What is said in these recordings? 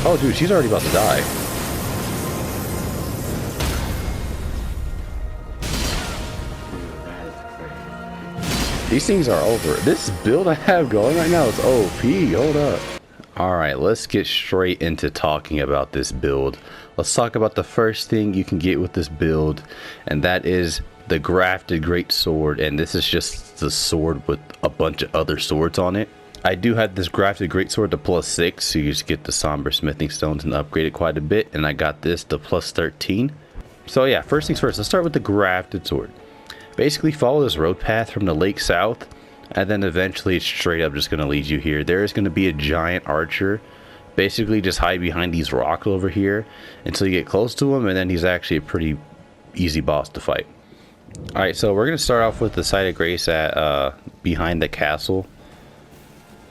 Oh, dude, she's already about to die. These things are over. This build I have going right now is OP. Hold up. Alright, let's get straight into talking about this build. Let's talk about the first thing you can get with this build, and that is the grafted great sword. And this is just the sword with a bunch of other swords on it. I do have this grafted great sword to +6, so you just get the somber smithing stones and upgrade it quite a bit. And I got this to +13. So yeah, first things first, let's start with the grafted sword. Basically follow this road path from the lake south, and then eventually it's straight up just going to lead you here. There is going to be a giant archer. Basically just hide behind these rocks over here until you get close to him, and then he's actually a pretty easy boss to fight. Alright, so we're going to start off with the site of grace at behind the castle.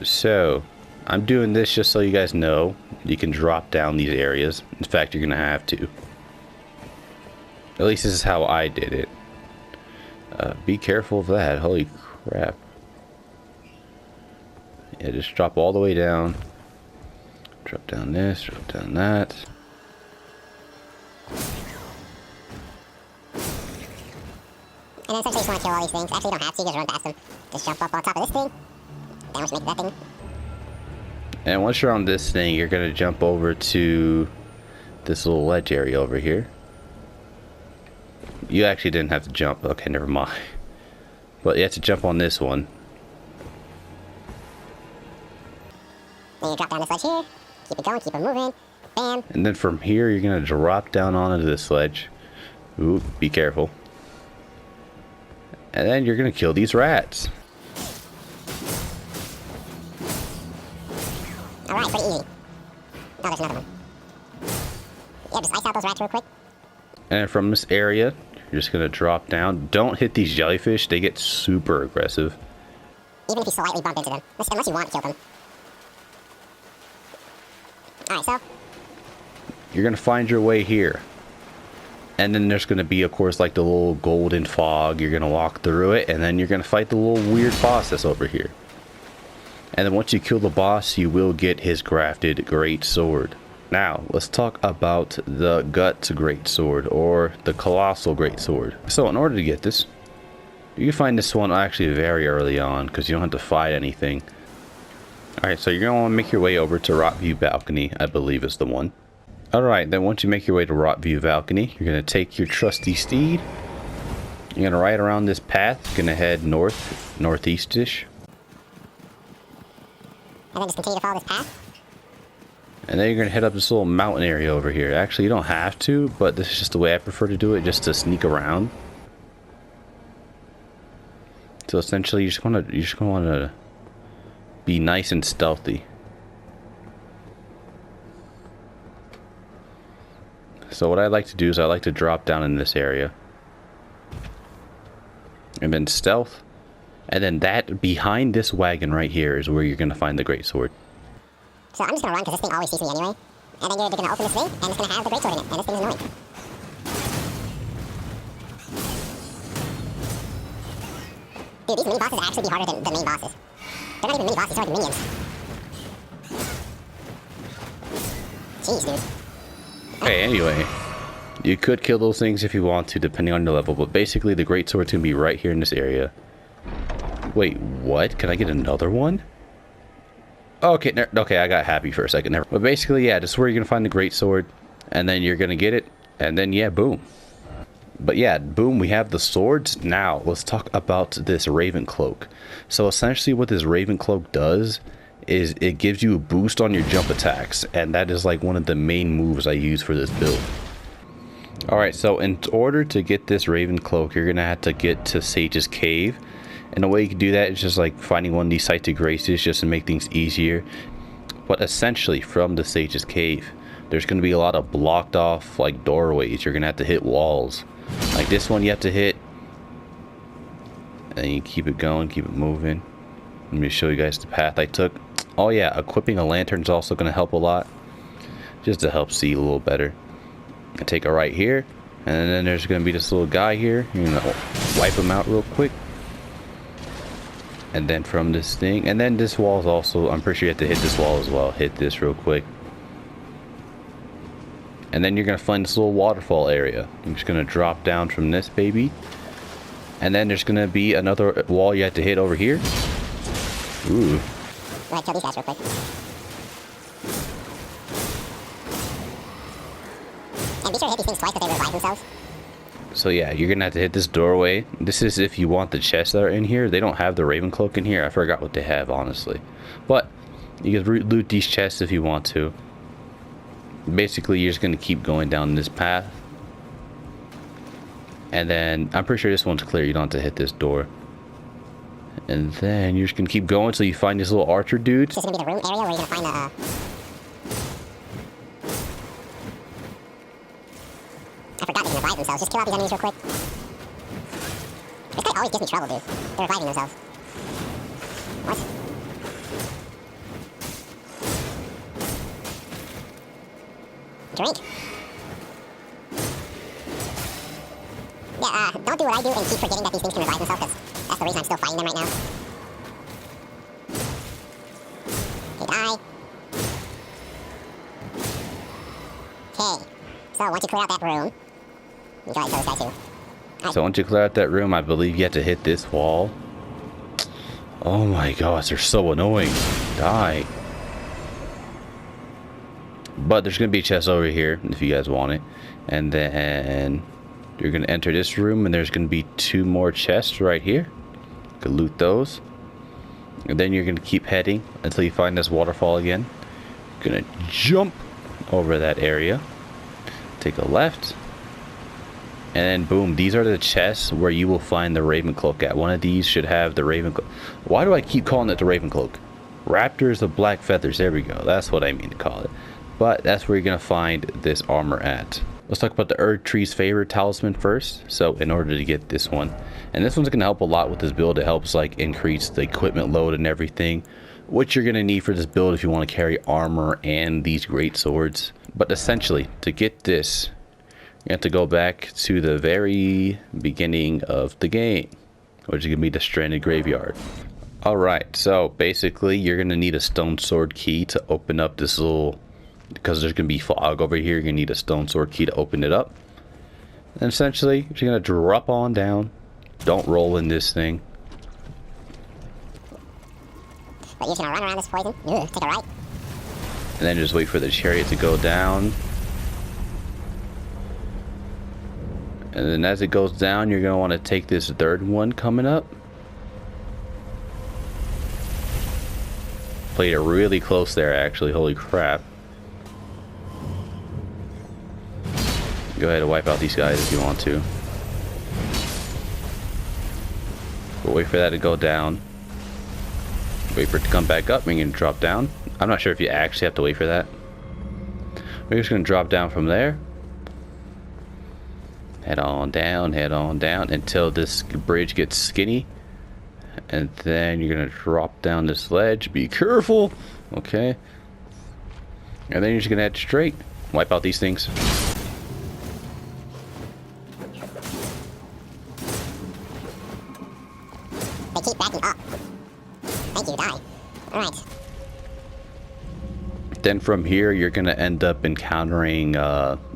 So I'm doing this just so you guys know you can drop down these areas. In fact, you're going to have to. At least this is how I did it. Be careful of that. Holy crap. Yeah, just drop all the way down. Drop down this, drop down that. And then essentially just want to kill all these things. Actually, you don't have to, just run past them. Just jump up on top of this thing. Then we should make that thing. And once you're on this thing, you're going to jump over to this little ledge area over here. You actually didn't have to jump. Okay, never mind. But you have to jump on this one. Then you drop down this ledge here. Keep it going, keep it moving. Bam. And then from here, you're going to drop down onto this ledge. Ooh, be careful. And then you're going to kill these rats. Alright, pretty easy. Oh, there's another one. Yeah, just ice out those rats real quick. And from this area, you're just going to drop down. Don't hit these jellyfish. They get super aggressive. Even if you slightly bump into them. Unless you want to kill them. Alright, so you're going to find your way here. And then there's going to be, of course, like the little golden fog. You're going to walk through it. And then you're going to fight the little weird boss that's over here. And then once you kill the boss, you will get his grafted great sword. Now, let's talk about the Guts Great Sword, or the Colossal Great Sword. So, in order to get this, you can find this one actually very early on, because you don't have to fight anything. Alright, so you're going to want to make your way over to Rockview Balcony, I believe is the one. Alright, then once you make your way to Rockview Balcony, you're going to take your trusty steed. You're going to ride around this path, you're going to head north, northeast-ish. And then just continue to follow this path. And then you're going to head up this little mountain area over here. Actually, you don't have to, but this is just the way I prefer to do it, just to sneak around. So essentially, you're just going to want to be nice and stealthy. So what I like to do is I like to drop down in this area. And then stealth. And then that behind this wagon right here is where you're going to find the great sword. So I'm just going to run because this thing always sees me anyway. And then you're going to open this thing, and it's going to have the great sword in it. And this thing is annoying. Dude, these mini bosses actually be harder than the main bosses. They're not even mini bosses, they're like minions. Jeez, dude. Okay, anyway. You could kill those things if you want to, depending on your level. But basically, the great sword's going to be right here in this area. Wait, what? Can I get another one? Okay, okay, I got happy for a second. But basically, yeah, this is where you're going to find the great sword. And then you're going to get it. And then, yeah, boom. But yeah, boom, we have the swords. Now, let's talk about this Raven Cloak. So essentially what this Raven Cloak does is it gives you a boost on your jump attacks. And that is like one of the main moves I use for this build. Alright, so in order to get this Raven Cloak, you're going to have to get to Sage's Cave. And the way you can do that is just like finding one of these sites of graces just to make things easier. But essentially from the Sage's Cave, there's going to be a lot of blocked off like doorways. You're going to have to hit walls. Like this one you have to hit. And you keep it going, keep it moving. Let me show you guys the path I took. Oh yeah, equipping a lantern is also going to help a lot. Just to help see a little better. I take a right here. And then there's going to be this little guy here. You're going to wipe him out real quick. And then from this thing, and then this wall is also, I'm pretty sure you have to hit this wall as well. Hit this real quick. And then you're gonna find this little waterfall area. You're just gonna drop down from this baby. And then there's gonna be another wall you have to hit over here. Ooh. Go ahead, kill these guys real quick. And be sure to hit these things twice because they revive themselves. So yeah, you're gonna have to hit this doorway. This is if you want the chests that are in here. They don't have the Raven cloak in here. I forgot what they have, honestly. But you can loot these chests if you want to. Basically, you're just gonna keep going down this path. And then, I'm pretty sure this one's clear. You don't have to hit this door. And then you're just gonna keep going until you find this little archer dude. This is gonna be the room area where you're gonna find the, I forgot they can revive themselves. Just kill out these enemies real quick. This guy always gives me trouble, dude. They're reviving themselves. What? Drink. Yeah, don't do what I do and keep forgetting that these things can revive themselves, because that's the reason I'm still fighting them right now. Okay, die. Okay, so once you clear out that room, you go ahead and kill this guy too. Right. So once you clear out that room, I believe you have to hit this wall. Oh my gosh, they're so annoying. Die. But there's gonna be a chest over here if you guys want it. And then you're gonna enter this room and there's gonna be 2 more chests right here. You can loot those. And then you're gonna keep heading until you find this waterfall again. You're gonna jump over that area. Take a left. And then boom, these are the chests where you will find the Raven cloak at. One of these should have the Raven cloak. Why do I keep calling it the Raven cloak? Raptors of black feathers. There we go. That's what I mean to call it. But that's where you're gonna find this armor at. Let's talk about the Erd Tree's favorite talisman first. So in order to get this one, and this one's gonna help a lot with this build. It helps like increase the equipment load and everything, which you're gonna need for this build if you want to carry armor and these great swords. But essentially, to get this, you have to go back to the very beginning of the game, which is gonna be the Stranded Graveyard. Alright, so basically you're gonna need a stone sword key to open up this little, because there's gonna be fog over here, you're gonna need a stone sword key to open it up. And essentially, you're gonna drop on down. Don't roll in this thing. But you're just gonna run around this poison. Ugh, take a right. And then just wait for the chariot to go down. And then as it goes down, you're gonna want to take this 3rd one coming up. Played it really close there, actually. Holy crap. Go ahead and wipe out these guys if you want to. But wait for that to go down. Wait for it to come back up and you're gonna drop down. I'm not sure if you actually have to wait for that. We're just gonna drop down from there. Head on down until this bridge gets skinny. And then you're gonna drop down this ledge. Be careful. Okay. And then you're just gonna head straight. Wipe out these things. They keep backing up. Thank you, die. Alright. Then from here, you're gonna end up encountering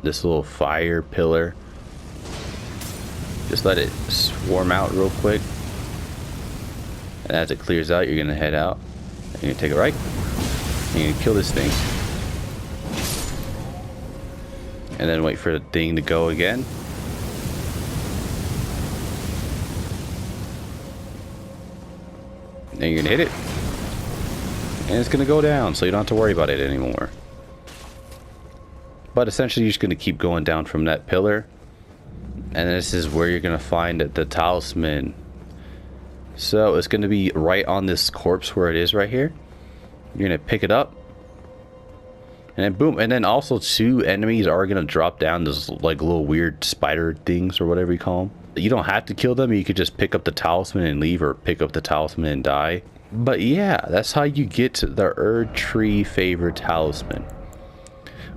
this little fire pillar. Just let it swarm out real quick. And as it clears out, you're gonna head out. And you're gonna take it right. And you're gonna kill this thing. And then wait for the thing to go again. Then you're gonna hit it. And it's gonna go down, so you don't have to worry about it anymore. But essentially, you're just gonna keep going down from that pillar. And this is where you're gonna find the talisman. So it's gonna be right on this corpse where it is right here. You're gonna pick it up. And then boom, and then also 2 enemies are gonna drop down this like little weird spider things or whatever you call them. You don't have to kill them, you could just pick up the talisman and leave, or pick up the talisman and die. But yeah, that's how you get the Erd Tree favorite talisman,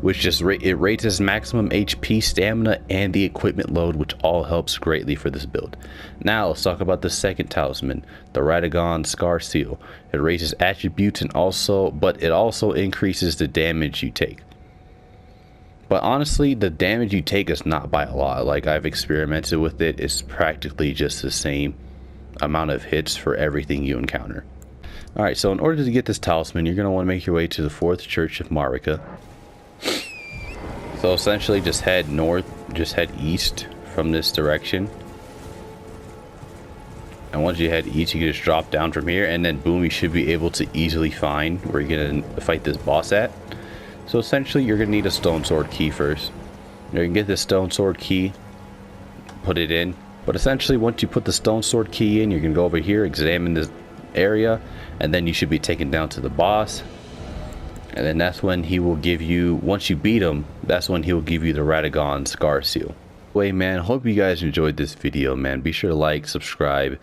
which just it rates as maximum HP, stamina, and the equipment load, which all helps greatly for this build. Now let's talk about the second talisman, the Radagon Scar Seal. It raises attributes and but it also increases the damage you take. But honestly, the damage you take is not by a lot. Like, I've experimented with it. It's practically just the same amount of hits for everything you encounter. Alright, so in order to get this talisman, you're going to want to make your way to the 4th Church of Marika. So essentially just head north, just head east from this direction. And once you head east, you can just drop down from here, and then boom, you should be able to easily find where you're going to fight this boss at. So essentially, you're going to need a stone sword key first. You can get this stone sword key, put it in. But essentially, once you put the stone sword key in, you're going to go over here, examine this area, and then you should be taken down to the boss. And then that's when he will give you, once you beat him, that's when he will give you the Radagon Scar Seal. Anyway, man, hope you guys enjoyed this video, man. Be sure to like, subscribe,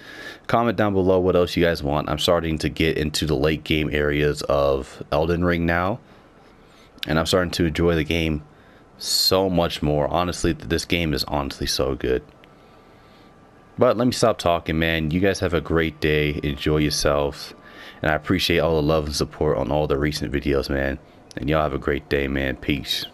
comment down below what else you guys want. I'm starting to get into the late game areas of Elden Ring now, and I'm starting to enjoy the game so much more. Honestly, this game is honestly so good. But let me stop talking, man. You guys have a great day. Enjoy yourselves. And I appreciate all the love and support on all the recent videos, man. And y'all have a great day, man. Peace.